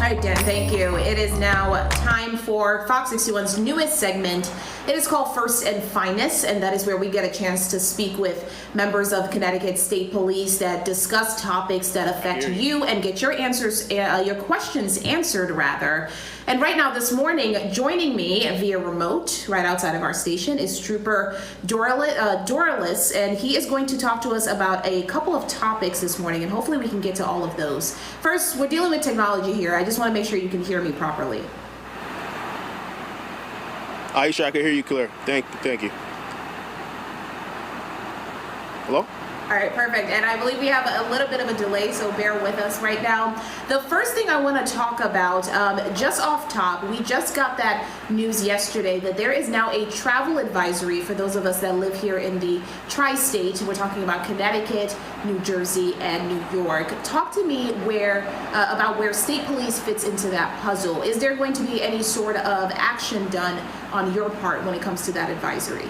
right, Dan, thank you. It is now time for Fox 61's newest segment. It is called First and Finest, and that is where we get a chance to speak with members of Connecticut State Police that discuss topics that affect you and get your answers, your questions answered, rather. And right now, this morning, joining me via remote, right outside of our station, is Trooper Dorelus, and he is going to talk to us about a couple of topics this morning, and hopefully we can get to all of those. First, we're dealing with technology here. I just want to make sure you can hear me properly. Aisha, I can hear you clear. Thank you. Hello? All right, perfect. And I believe we have a little bit of a delay, so bear with us right now. The first thing I want to talk about, just off top, we just got that news yesterday that there is now a travel advisory for those of us that live here in the tri-state. We're talking about Connecticut, New Jersey, and New York. Talk to me about where state police fits into that puzzle. Is there going to be any sort of action done on your part when it comes to that advisory?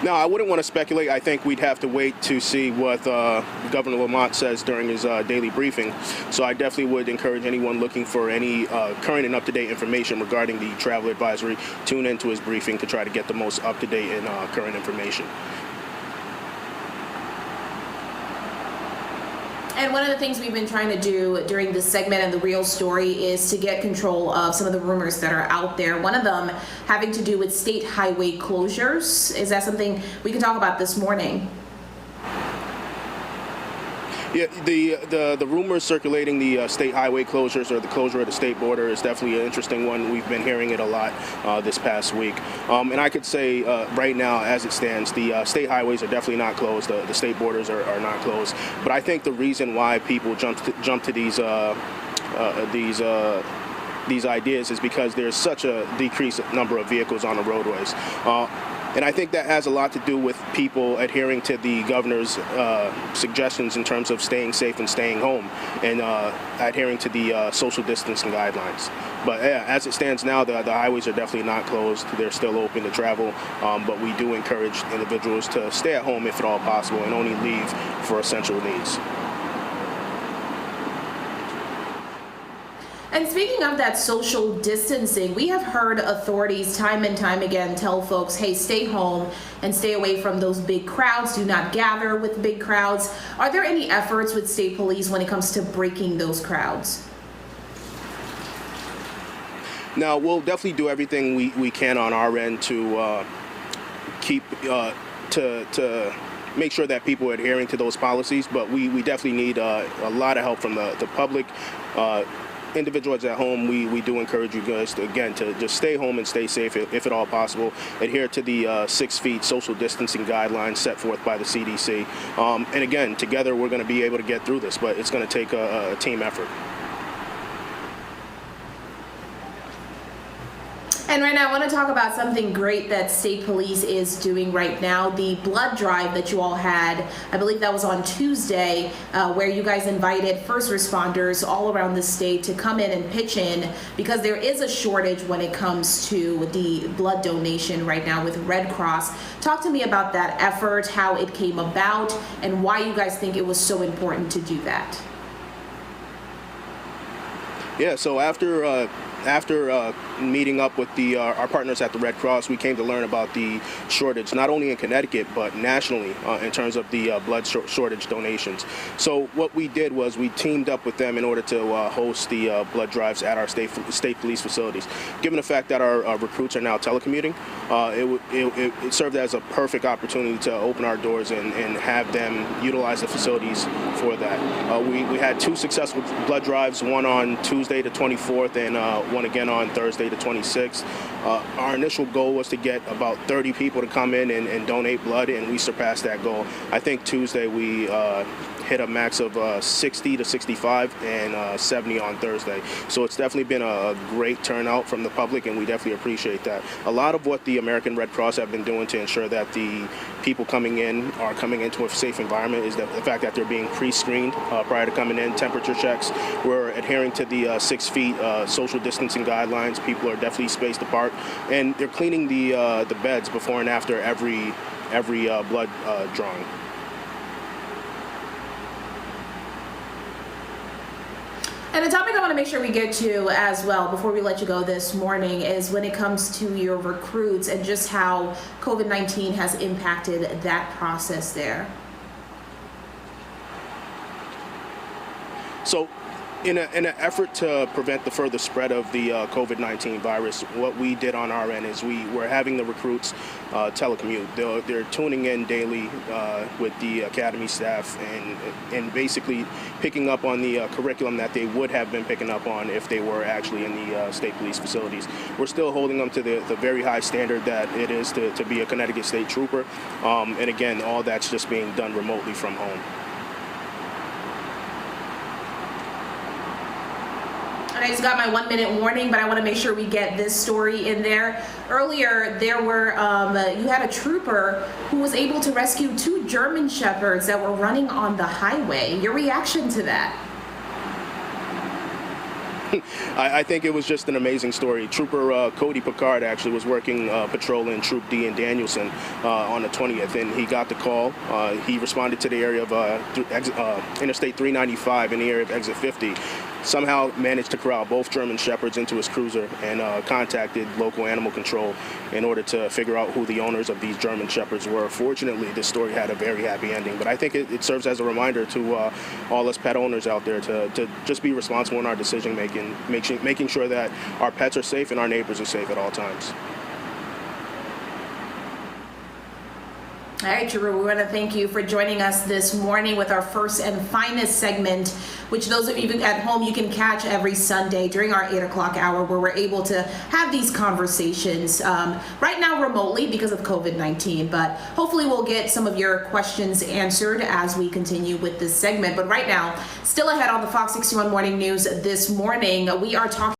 No, I wouldn't want to speculate. I think we'd have to wait to see what Governor Lamont says during his daily briefing. So I definitely would encourage anyone looking for any current and up-to-date information regarding the travel advisory, tune into his briefing to try to get the most up-to-date and current information. And one of the things we've been trying to do during this segment and the real story is to get control of some of the rumors that are out there. One of them having to do with state highway closures. Is that something we can talk about this morning? Yeah, the rumors circulating the state highway closures or the closure of the state border is definitely an interesting one. We've been hearing it a lot this past week. And I could say right now, as it stands, the state highways are definitely not closed. The state borders are not closed. But I think the reason why people jump to these ideas is because there's such a decreased number of vehicles on the roadways. And I think that has a lot to do with people adhering to the governor's suggestions in terms of staying safe and staying home and adhering to the social distancing guidelines. But yeah, as it stands now, the highways are definitely not closed. They're still open to travel, but we do encourage individuals to stay at home if at all possible and only leave for essential needs. And speaking of that social distancing, we have heard authorities time and time again tell folks, hey, stay home and stay away from those big crowds. Do not gather with big crowds. Are there any efforts with state police when it comes to breaking those crowds? Now, we'll definitely do everything we can on our end to keep to make sure that people are adhering to those policies. But we definitely need a lot of help from the public. Individuals at home, we do encourage you guys to just stay home and stay safe if at all possible. Adhere to the 6 feet social distancing guidelines set forth by the CDC. And again, together we're going to be able to get through this, but it's going to take a team effort. And right now, I want to talk about something great that state police is doing right now. The blood drive that you all had, I believe that was on Tuesday, where you guys invited first responders all around the state to come in and pitch in because there is a shortage when it comes to the blood donation right now with Red Cross. Talk to me about that effort, how it came about, and why you guys think it was so important to do that. Yeah, so after meeting up with our partners at the Red Cross, we came to learn about the shortage, not only in Connecticut, but nationally in terms of the blood shortage donations. So what we did was we teamed up with them in order to host the blood drives at our state police facilities. Given the fact that our recruits are now telecommuting, it served as a perfect opportunity to open our doors and have them utilize the facilities for that. We had 2 successful blood drives, one on Tuesday the 24th and one again on Thursday the 26th. Our initial goal was to get about 30 people to come in and donate blood, and we surpassed that goal. I think Tuesday we hit a max of 60 to 65 and 70 on Thursday. So it's definitely been a great turnout from the public, and we definitely appreciate that. A lot of what the American Red Cross have been doing to ensure that the people coming in are coming into a safe environment is the fact that they're being pre-screened prior to coming in, temperature checks. We're adhering to the 6 feet social distancing guidelines. People are definitely spaced apart, and they're cleaning the beds before and after every blood drawing. And the topic I want to make sure we get to as well before we let you go this morning is when it comes to your recruits and just how COVID-19 has impacted that process there. So, in an effort to prevent the further spread of the COVID-19 virus, what we did on our end is we were having the recruits telecommute. They're tuning in daily with the academy staff and basically picking up on the curriculum that they would have been picking up on if they were actually in the state police facilities. We're still holding them to the very high standard that it is to be a Connecticut State Trooper. And again, all that's just being done remotely from home. I just got my 1 minute warning, but I want to make sure we get this story in there. Earlier, there were you had a trooper who was able to rescue 2 German Shepherds that were running on the highway. Your reaction to that? I think it was just an amazing story. Trooper Cody Picard actually was working patrol in Troop D in Danielson on the 20th, and he got the call. He responded to the area of Interstate 395 in the area of Exit 50. Somehow managed to corral both German Shepherds into his cruiser and contacted local animal control in order to figure out who the owners of these German Shepherds were. Fortunately, this story had a very happy ending, but I think it serves as a reminder to all us pet owners out there to just be responsible in our decision making, making sure that our pets are safe and our neighbors are safe at all times. All right, Drew, we want to thank you for joining us this morning with our First and Finest segment, which those of you at home, you can catch every Sunday during our 8 o'clock hour, where we're able to have these conversations right now remotely because of COVID-19. But hopefully we'll get some of your questions answered as we continue with this segment. But right now, still ahead on the Fox 61 Morning News this morning, we are talking